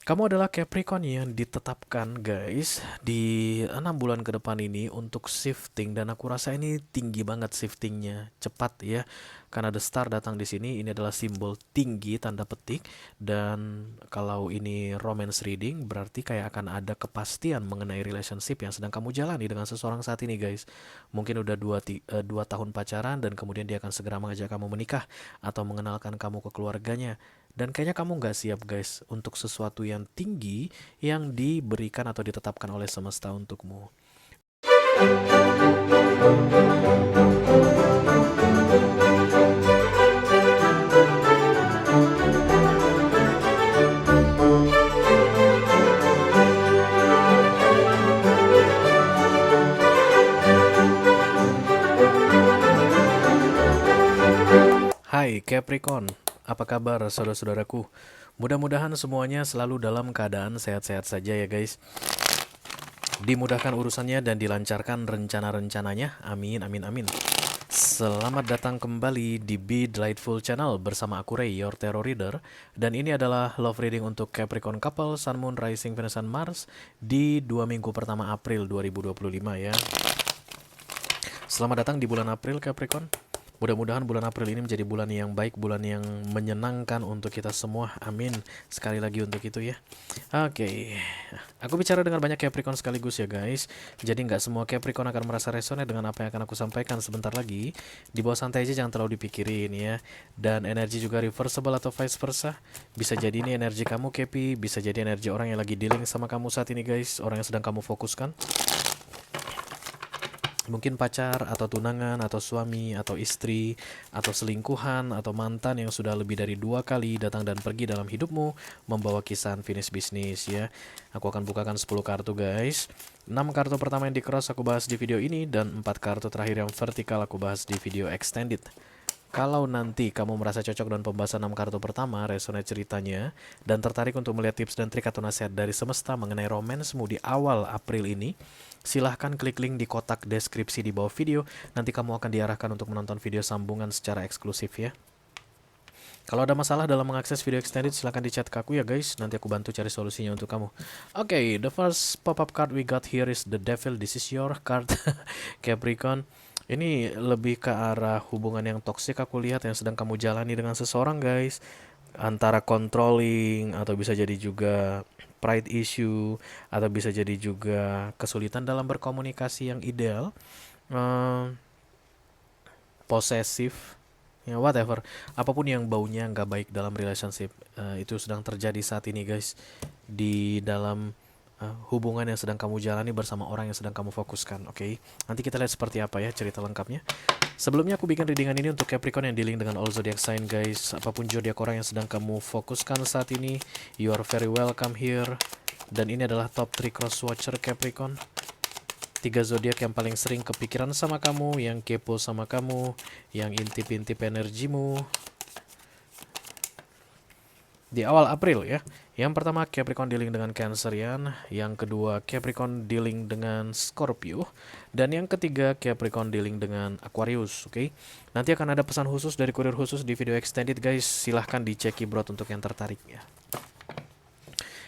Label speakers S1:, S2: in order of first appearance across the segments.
S1: Kamu adalah Capricorn yang ditetapkan guys di 6 bulan ke depan ini untuk shifting, dan aku rasa ini tinggi banget shiftingnya, cepat ya. Karena the star datang di sini, ini adalah simbol tinggi tanda petik, dan kalau ini romance reading berarti kayak akan ada kepastian mengenai relationship yang sedang kamu jalani dengan seseorang saat ini guys. Mungkin udah 2 tahun pacaran dan kemudian dia akan segera mengajak kamu menikah atau mengenalkan kamu ke keluarganya. Dan kayaknya kamu nggak siap guys untuk sesuatu yang tinggi yang diberikan atau ditetapkan oleh semesta untukmu. Hai Capricorn, apa kabar saudara-saudaraku? Mudah-mudahan semuanya selalu dalam keadaan sehat-sehat saja ya guys. Dimudahkan urusannya dan dilancarkan rencana-rencananya. Amin, amin, amin. Selamat datang kembali di Be Delightful Channel bersama aku Ray, your tarot reader. Dan ini adalah love reading untuk Capricorn couple, Sun, Moon, Rising, Venus, dan Mars di 2 minggu pertama April 2025 ya. Selamat datang di bulan April Capricorn. Mudah-mudahan bulan April ini menjadi bulan yang baik, bulan yang menyenangkan untuk kita semua. Amin. Sekali lagi untuk itu ya. Oke. Aku bicara dengan banyak Capricorn sekaligus ya guys. Jadi nggak semua Capricorn akan merasa resonate dengan apa yang akan aku sampaikan sebentar lagi. Di bawah santai aja, jangan terlalu dipikirin ya. Dan energi juga reversible atau vice versa. Bisa jadi ini energi kamu Capi, bisa jadi energi orang yang lagi dealing sama kamu saat ini guys. Orang yang sedang kamu fokuskan. Mungkin pacar atau tunangan atau suami atau istri atau selingkuhan atau mantan yang sudah lebih dari 2 kali datang dan pergi dalam hidupmu, membawa kisah finish bisnis ya. Aku akan bukakan 10 kartu guys. 6 kartu pertama yang di cross aku bahas di video ini, dan 4 kartu terakhir yang vertikal aku bahas di video extended. Kalau nanti kamu merasa cocok dengan pembahasan 6 kartu pertama, resonate ceritanya, dan tertarik untuk melihat tips dan trik atau nasihat dari semesta mengenai romansmu di awal April ini, silahkan klik link di kotak deskripsi di bawah video. Nanti kamu akan diarahkan untuk menonton video sambungan secara eksklusif ya. Kalau ada masalah dalam mengakses video extended, silahkan di chat ke aku ya guys. Nanti aku bantu cari solusinya untuk kamu. Oke, the first pop-up card we got here is the Devil. This is your card, Capricorn. Ini lebih ke arah hubungan yang toksik aku lihat yang sedang kamu jalani dengan seseorang guys. Antara controlling atau bisa jadi juga pride issue, atau bisa jadi juga kesulitan dalam berkomunikasi yang ideal, um, posesif, ya whatever, apapun yang baunya nggak baik dalam relationship, itu sedang terjadi saat ini guys, di dalam hubungan yang sedang kamu jalani bersama orang yang sedang kamu fokuskan. Oke, nanti kita lihat seperti apa ya cerita lengkapnya. Sebelumnya aku bikin readingan ini untuk Capricorn yang dealing dengan all zodiac sign guys. Apapun zodiak orang yang sedang kamu fokuskan saat ini, you are very welcome here. Dan ini adalah top 3 cross watcher Capricorn. 3 zodiak yang paling sering kepikiran sama kamu, yang kepo sama kamu, yang intip-intip energimu di awal April ya. Yang pertama Capricorn dealing dengan Cancerian, yang kedua Capricorn dealing dengan Scorpio, dan yang ketiga Capricorn dealing dengan Aquarius. Oke. Nanti akan ada pesan khusus dari kurir khusus di video extended guys. Silahkan dicek keyboard untuk yang tertarik ya.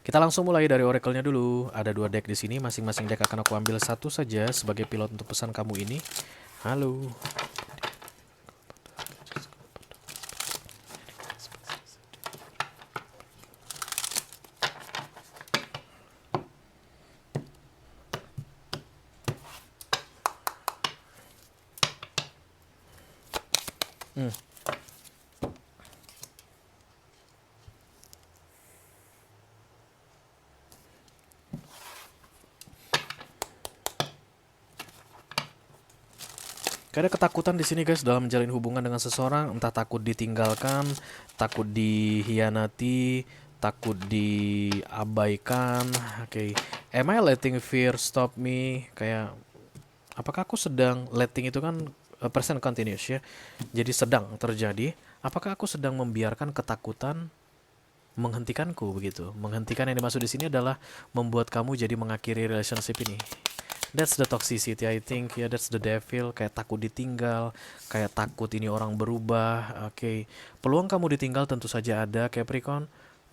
S1: Kita langsung mulai dari oracle-nya dulu. Ada 2 deck di sini, masing-masing deck akan aku ambil satu saja sebagai pilot untuk pesan kamu ini. Halo. Hmm. Ada ketakutan di sini guys dalam menjalin hubungan dengan seseorang, entah takut ditinggalkan, takut dihianati, takut diabaikan. Oke. Am I letting fear stop me? Kayak apakah aku sedang, letting itu kan present continuous ya. Jadi sedang terjadi. Apakah aku sedang membiarkan ketakutan menghentikanku begitu? Menghentikan yang dimaksud di sini adalah membuat kamu jadi mengakhiri relationship ini. That's the toxicity I think ya, that's the devil, kayak takut ditinggal, kayak takut ini orang berubah. Oke. Peluang kamu ditinggal tentu saja ada Capricorn.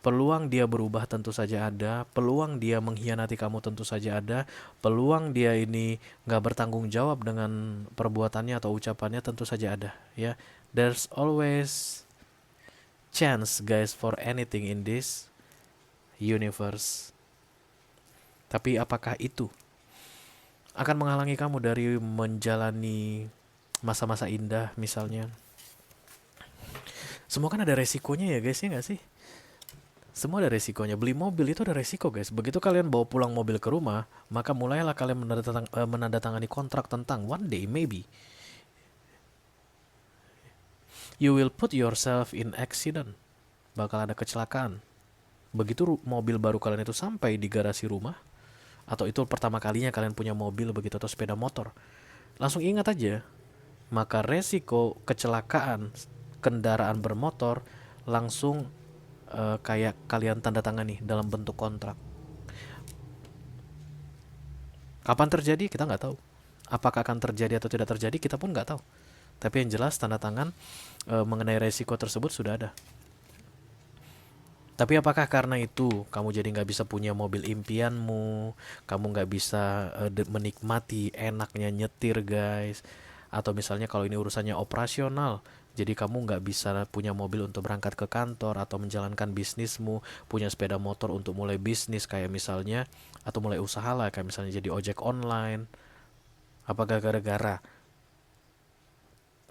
S1: Peluang dia berubah tentu saja ada, peluang dia mengkhianati kamu tentu saja ada, peluang dia ini nggak bertanggung jawab dengan perbuatannya atau ucapannya tentu saja ada, ya. There's always chance, guys, for anything in this universe. Tapi apakah itu akan menghalangi kamu dari menjalani masa-masa indah misalnya? Semua kan ada resikonya ya guys, ya nggak sih? Semua ada resikonya. Beli mobil itu ada resiko guys. Begitu kalian bawa pulang mobil ke rumah, maka mulailah kalian menandatangani kontrak tentang one day maybe you will put yourself in accident. Bakal ada kecelakaan. Begitu mobil baru kalian itu sampai di garasi rumah, atau itu pertama kalinya kalian punya mobil begitu atau sepeda motor, langsung ingat aja, maka resiko kecelakaan kendaraan bermotor langsung kayak kalian tanda tangan nih dalam bentuk kontrak. Kapan terjadi kita nggak tahu. Apakah akan terjadi atau tidak terjadi kita pun nggak tahu. Tapi yang jelas tanda tangan mengenai resiko tersebut sudah ada. Tapi apakah karena itu kamu jadi nggak bisa punya mobil impianmu, kamu nggak bisa menikmati enaknya nyetir guys, atau misalnya kalau ini urusannya operasional, jadi kamu nggak bisa punya mobil untuk berangkat ke kantor atau menjalankan bisnismu, punya sepeda motor untuk mulai bisnis kayak misalnya, atau mulai usaha lah kayak misalnya jadi ojek online. Apakah gara-gara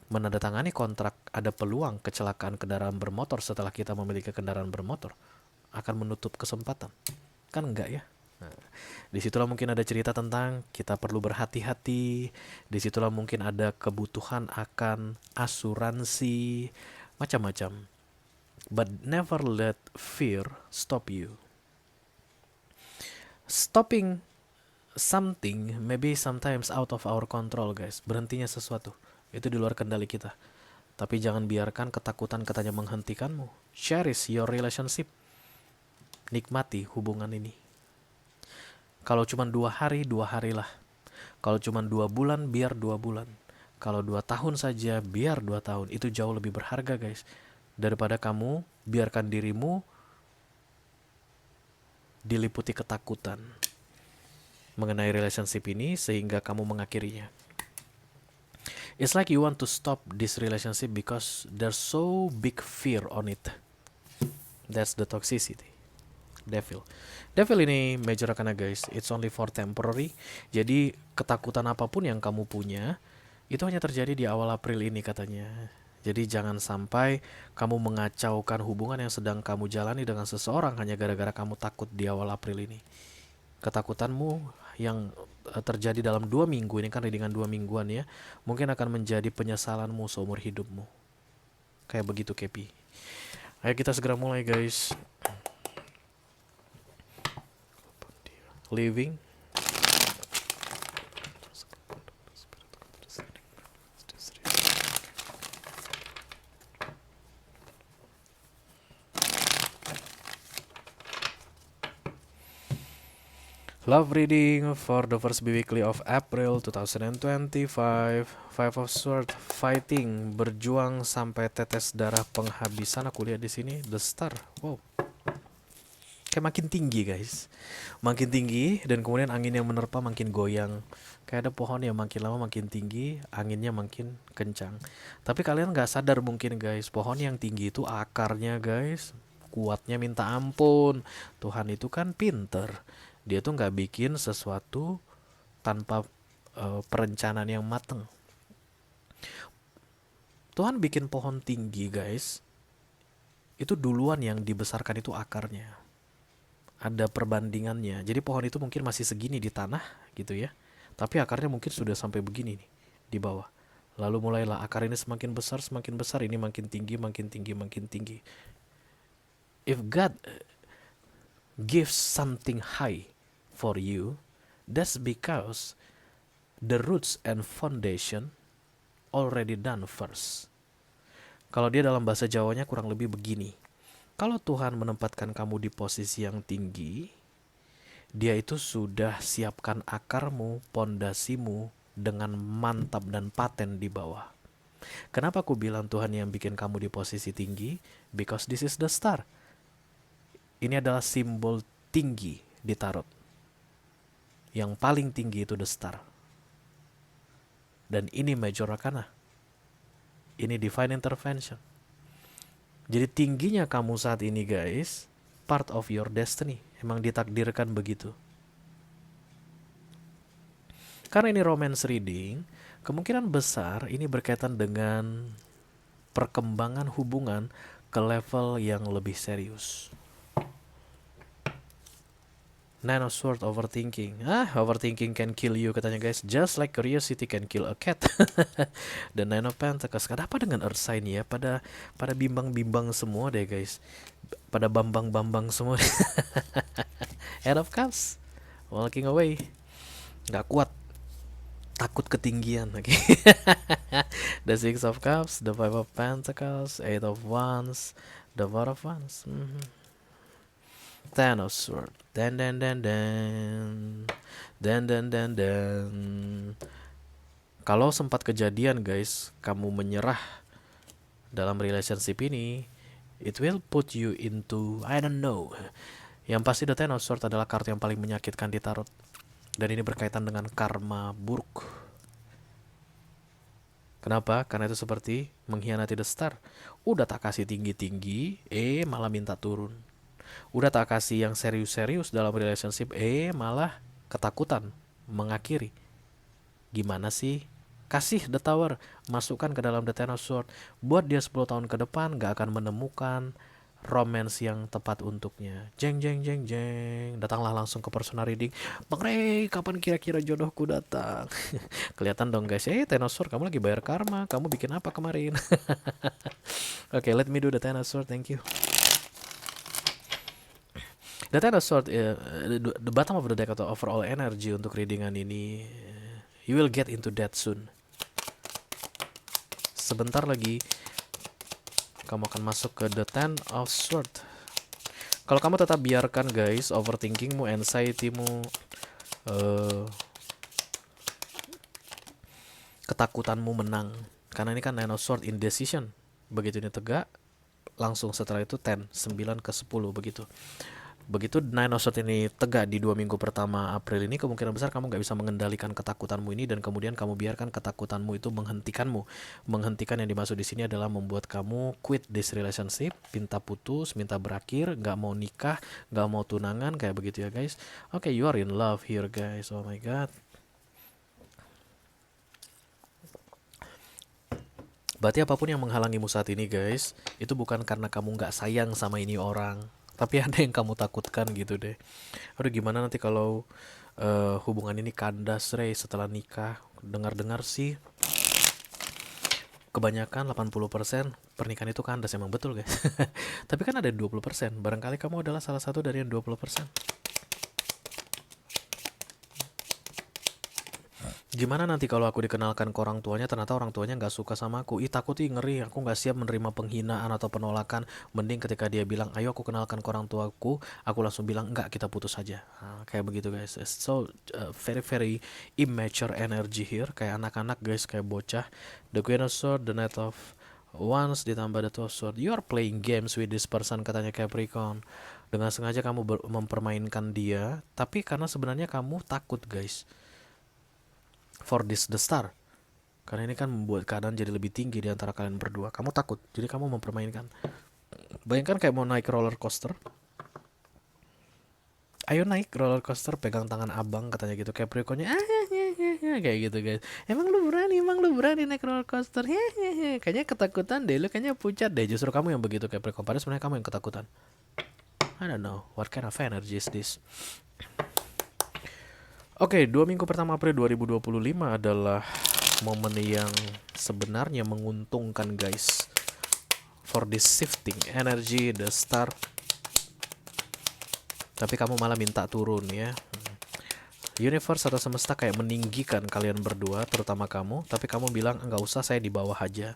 S1: menandatangani kontrak ada peluang kecelakaan kendaraan bermotor setelah kita memiliki kendaraan bermotor akan menutup kesempatan? Kan enggak ya? Nah, disitulah mungkin ada cerita tentang kita perlu berhati-hati. Disitulah mungkin ada kebutuhan akan asuransi, macam-macam. But never let fear stop you. Stopping something maybe sometimes out of our control guys. Berhentinya sesuatu itu di luar kendali kita. Tapi jangan biarkan ketakutan katanya menghentikanmu. Cherish your relationship. Nikmati hubungan ini. Kalau cuma 2 hari, 2 harilah. Kalau cuma 2 bulan, biar 2 bulan. Kalau 2 tahun saja, biar 2 tahun. Itu jauh lebih berharga guys. Daripada kamu biarkan dirimu diliputi ketakutan mengenai relationship ini sehingga kamu mengakhirinya. It's like you want to stop this relationship because there's so big fear on it. That's the toxicity. Devil ini major karena guys, it's only for temporary. Jadi ketakutan apapun yang kamu punya itu hanya terjadi di awal April ini katanya. Jadi jangan sampai kamu mengacaukan hubungan yang sedang kamu jalani dengan seseorang hanya gara-gara kamu takut di awal April ini. Ketakutanmu yang terjadi dalam 2 minggu ini kan readingan 2 mingguan ya, mungkin akan menjadi penyesalanmu seumur hidupmu. Kayak begitu Kepi. Ayo kita segera mulai guys. Living Love reading for the first weekly of April 2025. Five of Swords, fighting, berjuang sampai tetes darah penghabisan. Aku lihat di sini The Star. Wow. Kayak makin tinggi guys. Makin tinggi dan kemudian angin yang menerpa makin goyang. Kayak ada pohon yang makin lama makin tinggi, anginnya makin kencang. Tapi kalian gak sadar mungkin guys, pohon yang tinggi itu akarnya guys, kuatnya minta ampun. Tuhan itu kan pinter. Dia tuh gak bikin sesuatu tanpa perencanaan yang mateng. Tuhan bikin pohon tinggi guys, itu duluan yang dibesarkan itu akarnya. Ada perbandingannya. Jadi pohon itu mungkin masih segini di tanah gitu ya, tapi akarnya mungkin sudah sampai begini nih di bawah. Lalu mulailah akar ini semakin besar, ini makin tinggi, makin tinggi, makin tinggi. If God gives something high for you, that's because the roots and foundation already done first. Kalau dia dalam bahasa Jawanya kurang lebih begini. Kalau Tuhan menempatkan kamu di posisi yang tinggi, dia itu sudah siapkan akarmu, pondasimu dengan mantap dan paten di bawah. Kenapa aku bilang Tuhan yang bikin kamu di posisi tinggi? Because this is the star. Ini adalah simbol tinggi di tarot. Yang paling tinggi itu the star. Dan ini major arcana. Ini divine intervention. Jadi tingginya kamu saat ini guys, part of your destiny. Emang ditakdirkan begitu. Karena ini romance reading, kemungkinan besar ini berkaitan dengan perkembangan hubungan ke level yang lebih serius. Nine of Swords, overthinking. Overthinking can kill you katanya guys. Just like curiosity can kill a cat. Dan Nine of Pentacles. Kenapa dengan Earth sign ya? Pada bimbang-bimbang semua deh guys. Pada bambang-bambang semua. Head of Cups. Walking away. Gak kuat. Takut ketinggian. Okay. The Six of Cups. The Five of Pentacles. Eight of Wands. The Four of Wands. Ten of Swords. Dan. Kalau sempat kejadian guys, kamu menyerah dalam relationship ini, it will put you into, I don't know. Yang pasti the Ten of Swords adalah kartu yang paling menyakitkan di tarot. Dan ini berkaitan dengan karma buruk. Kenapa? Karena itu seperti mengkhianati the star. Udah tak kasih tinggi-tinggi, malah minta turun. Udah tak kasih yang serius-serius dalam relationship, malah ketakutan mengakhiri. Gimana sih? Kasih the tower, masukkan ke dalam the Ten of Swords. Buat dia 10 tahun ke depan gak akan menemukan romance yang tepat untuknya. Jeng. Datanglah langsung ke personal reading. Bang Ray, kapan kira-kira jodohku datang? Kelihatan dong guys. Ten of Swords, kamu lagi bayar karma. Kamu bikin apa kemarin? Okay, let me do the Ten of Swords. Thank you. The Ten of Swords, the bottom of the deck atau overall energy untuk readingan ini, you will get into that soon. Sebentar lagi kamu akan masuk ke the Ten of Swords. Kalau kamu tetap biarkan guys overthinkingmu, anxietymu, ketakutanmu menang. Karena ini kan Nine of Swords, indecision. Begitu ini tegak, langsung setelah itu 9 ke 10 begitu. Begitu Nine of Swords ini tegak di 2 minggu pertama April ini, kemungkinan besar kamu gak bisa mengendalikan ketakutanmu ini, dan kemudian kamu biarkan ketakutanmu itu menghentikanmu. Menghentikan yang dimaksud di sini adalah membuat kamu quit this relationship, minta putus, minta berakhir, gak mau nikah, gak mau tunangan, kayak begitu ya guys. Okay, you are in love here guys. Oh my god. Berarti apapun yang menghalangimu saat ini guys, itu bukan karena kamu gak sayang sama ini orang, tapi ada yang kamu takutkan gitu deh. Aduh, gimana nanti kalau hubungan ini kandas Ray setelah nikah. Dengar-dengar sih kebanyakan 80% pernikahan itu kandas. Emang betul guys. Tapi kan ada 20%. Barangkali kamu adalah salah satu dari yang 20%. Gimana nanti kalau aku dikenalkan ke orang tuanya, ternyata orang tuanya gak suka sama aku. Takut ngeri, aku gak siap menerima penghinaan atau penolakan. Mending ketika dia bilang, ayo aku kenalkan ke orang tuaku, aku langsung bilang, enggak, kita putus aja. Kayak begitu guys. So very immature energy here. Kayak anak-anak guys, kayak bocah. The Queen of Swords, the Knight of Wands, ditambah the Two of Swords. You are playing games with this person, katanya Capricorn. Dengan sengaja kamu mempermainkan dia, tapi karena sebenarnya kamu takut guys. For this the star, karena ini kan membuat keadaan jadi lebih tinggi di antara kalian berdua. Kamu takut, jadi kamu mempermainkan. Bayangkan kayak mau naik roller coaster. Ayo naik roller coaster, pegang tangan abang, katanya gitu. Capricornnya kayak gitu guys. Emang lu berani naik roller coaster? Kayaknya ketakutan deh, lu kayaknya pucat deh. Justru kamu yang begitu Capricorn, padahal sebenarnya kamu yang ketakutan. I don't know what kind of energy is this. Oke, 2 minggu pertama April 2025 adalah momen yang sebenarnya menguntungkan guys. For this shifting energy, the star. Tapi kamu malah minta turun ya. Universe atau semesta kayak meninggikan kalian berdua, terutama kamu. Tapi kamu bilang, enggak usah, saya di bawah aja.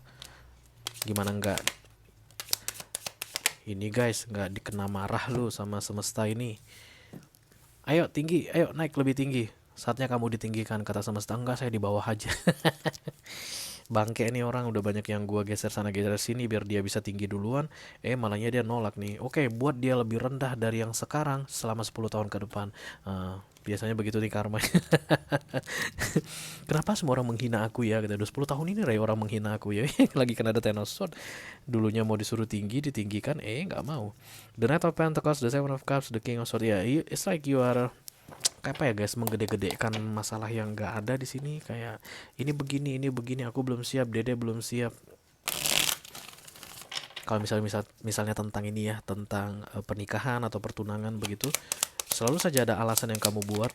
S1: Gimana enggak? Ini guys, enggak dikena marah lu sama semesta ini. Ayo tinggi, ayo naik lebih tinggi. Saatnya kamu ditinggikan, kata semesta. Enggak, saya di bawah aja. bangke nih orang, udah banyak yang gua geser sana geser sini biar dia bisa tinggi duluan. Malahnya dia nolak nih. Oke, buat dia lebih rendah dari yang sekarang selama 10 tahun ke depan. Biasanya begitu nih karma. Kenapa semua orang menghina aku ya? Kita udah 10 tahun ini Ray orang menghina aku ya. Lagi kena ada Thanos Sword. Dulunya mau disuruh tinggi, ditinggikan, nggak mau. The Knight of Pentacles, The Seven of Cups, The King of Swords. Ya, it's like you are kayak apa ya guys, menggede-gedekan masalah yang nggak ada di sini. Kayak ini begini, aku belum siap, Dede belum siap. Kalau misalnya tentang ini ya, tentang pernikahan atau pertunangan begitu, selalu saja ada alasan yang kamu buat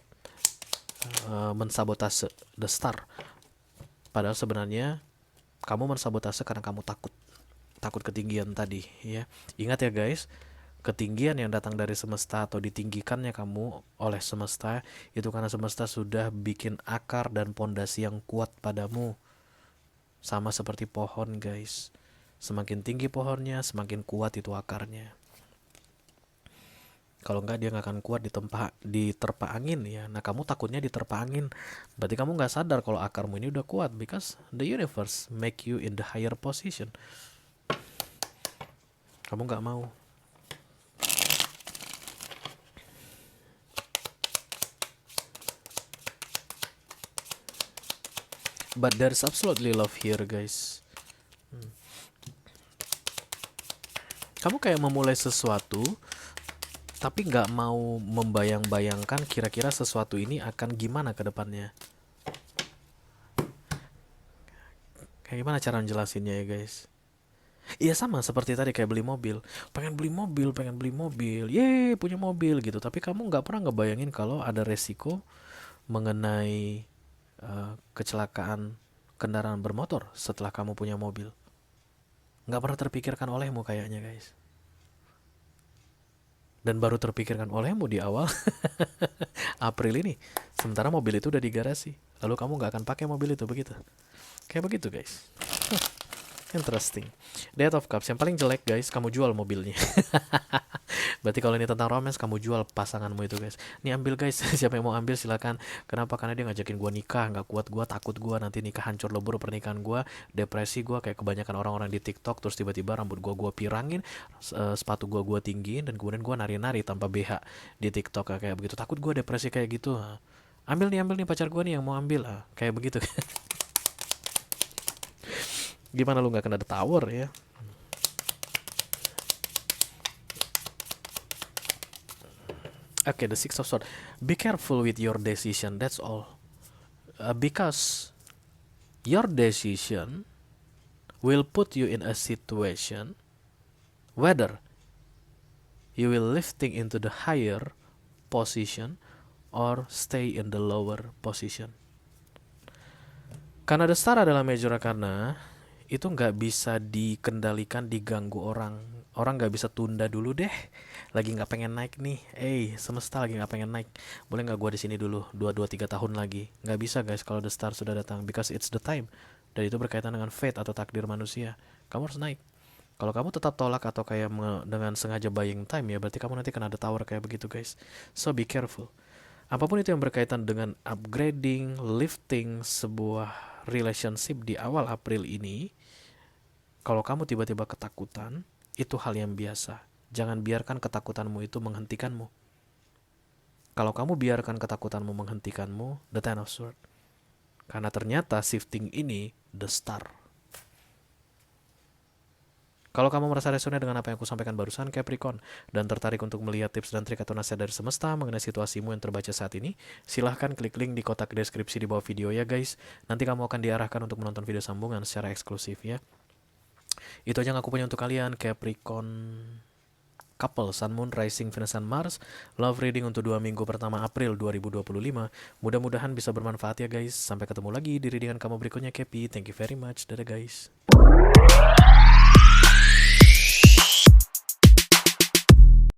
S1: mensabotase the star. Padahal sebenarnya kamu mensabotase karena kamu takut ketinggian tadi ya. Ingat ya guys, ketinggian yang datang dari semesta atau ditinggikannya kamu oleh semesta itu karena semesta sudah bikin akar dan pondasi yang kuat padamu. Sama seperti pohon guys, semakin tinggi pohonnya semakin kuat itu akarnya. Kalau enggak dia nggak akan kuat diterpa angin ya. Nah kamu takutnya diterpa angin, berarti kamu nggak sadar kalau akarmu ini udah kuat, because the universe make you in the higher position. Kamu nggak mau. But there's absolutely love here guys. Kamu kayak memulai sesuatu tapi nggak mau membayang-bayangkan kira-kira sesuatu ini akan gimana ke depannya. Kayak gimana cara menjelasinnya ya guys? Iya sama seperti tadi kayak beli mobil. Pengen beli mobil, yeay punya mobil gitu. Tapi kamu nggak pernah ngebayangin kalau ada resiko mengenai kecelakaan kendaraan bermotor setelah kamu punya mobil. Nggak pernah terpikirkan olehmu kayaknya guys. Dan baru terpikirkan olehmu di awal April ini. Sementara mobil itu udah di garasi. Lalu kamu nggak akan pakai mobil itu begitu. Kayak begitu guys. Interesting. Death of Cups yang paling jelek guys, kamu jual mobilnya. Berarti kalau ini tentang romance, kamu jual pasanganmu itu guys. Nih ambil guys, siapa yang mau ambil silakan. Kenapa? Karena dia ngajakin gua nikah, nggak kuat gua, takut gua nanti nikah hancur lebur pernikahan gua, depresi gua kayak kebanyakan orang-orang di TikTok, terus tiba-tiba rambut gua pirangin, sepatu gua tinggiin, dan kemudian gua nari-nari tanpa BH di TikTok kayak begitu. Takut gua depresi kayak gitu. Ambil nih pacar gua nih yang mau ambil, kayak begitu. Gimana lu nggak kena the tower ya? Okay, the Six of Swords. Be careful with your decision. That's all. Because your decision will put you in a situation whether you will lifting into the higher position or stay in the lower position. Karena the star adalah major arcana, itu nggak bisa dikendalikan, diganggu orang. Orang nggak bisa tunda dulu deh. Lagi nggak pengen naik nih. Semesta lagi nggak pengen naik. Boleh nggak gua di sini dulu 2-3 tahun lagi? Nggak bisa guys kalau the star sudah datang, because it's the time. Dan itu berkaitan dengan fate atau takdir manusia. Kamu harus naik. Kalau kamu tetap tolak atau kayak dengan sengaja buying time ya, berarti kamu nanti kena ada tower kayak begitu guys. So be careful. Apapun itu yang berkaitan dengan upgrading, lifting sebuah relationship di awal April ini, kalau kamu tiba-tiba ketakutan, itu hal yang biasa. Jangan biarkan ketakutanmu itu menghentikanmu. Kalau kamu biarkan ketakutanmu menghentikanmu, the Ten of Swords. Karena ternyata shifting ini, the star. Kalau kamu merasa resonate dengan apa yang aku sampaikan barusan Capricorn, dan tertarik untuk melihat tips dan trik atau nasihat dari semesta mengenai situasimu yang terbaca saat ini, silahkan klik link di kotak deskripsi di bawah video ya guys. Nanti kamu akan diarahkan untuk menonton video sambungan secara eksklusif ya. Itu aja yang aku punya untuk kalian, Capricorn couple, Sun, Moon, Rising, Venus, and Mars. Love reading untuk 2 minggu pertama April 2025. Mudah-mudahan bisa bermanfaat ya guys. Sampai ketemu lagi di readingan kamu berikutnya, Capi. Thank you very much. Dadah guys.